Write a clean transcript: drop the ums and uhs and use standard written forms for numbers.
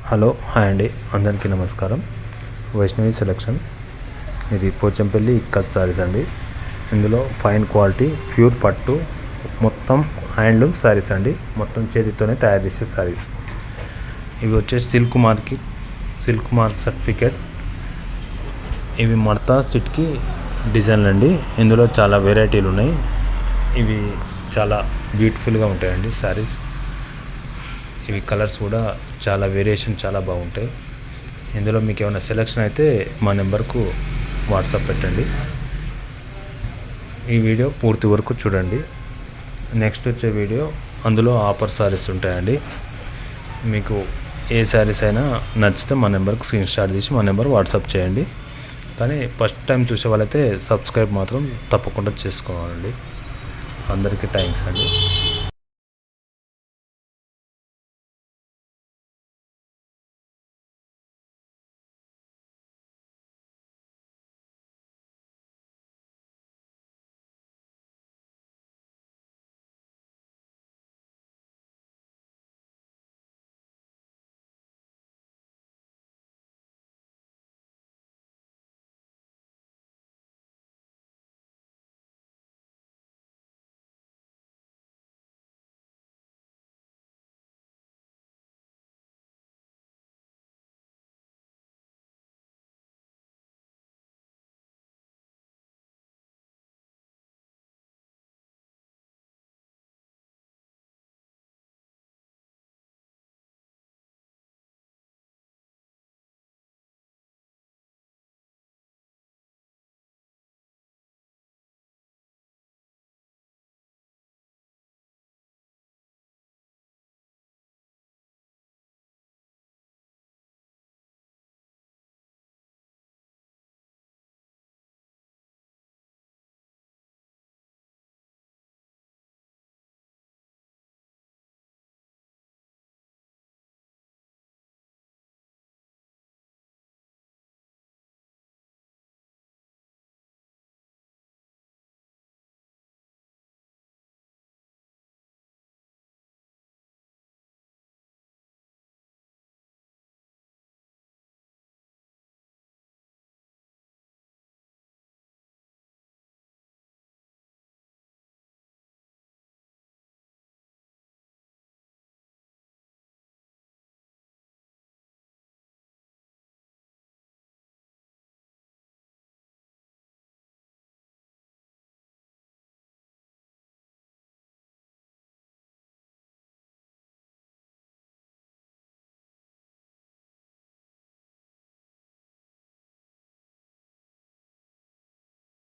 Hello hi అండి, అందరికీ నమస్కారం. వైష్ణవి సెలెక్షన్. ఇది పోచంపల్లి ఇక్కత్ సారీస్ అండి. ఇందులో ఫైన్ క్వాలిటీ ప్యూర్ పట్టు మొత్తం హ్యాండ్లూమ్ సారీస్ అండి. మొత్తం చేతితోనే తయారు చేసే సారీస్. ఇవి వచ్చేసి సిల్క్ మార్క్ సర్టిఫికేట్. ఇవి మడత చిట్కి డిజైన్లు అండి. ఇందులో చాలా వెరైటీలు ఉన్నాయి. ఇవి చాలా బ్యూటిఫుల్గా ఉంటాయండి సారీస్. ఇవి కలర్స్ కూడా చాలా వేరియేషన్ చాలా బాగుంటాయి. ఇందులో మీకు ఏమైనా సెలెక్షన్ అయితే మా నెంబర్కు వాట్సాప్ పెట్టండి. ఈ వీడియో పూర్తి వరకు చూడండి. నెక్స్ట్ వచ్చే వీడియో అందులో ఆఫర్ సారీస్ ఉంటాయండి. మీకు ఏ సారీస్ అయినా నచ్చితే మా నెంబర్కి స్క్రీన్ షాట్ తీసి మా నెంబర్ వాట్సాప్ చేయండి. కానీ ఫస్ట్ టైం చూసే వాళ్ళైతే సబ్స్క్రైబ్ మాత్రం తప్పకుండా చేసుకోవాలండి. అందరికీ థ్యాంక్స్ అండి.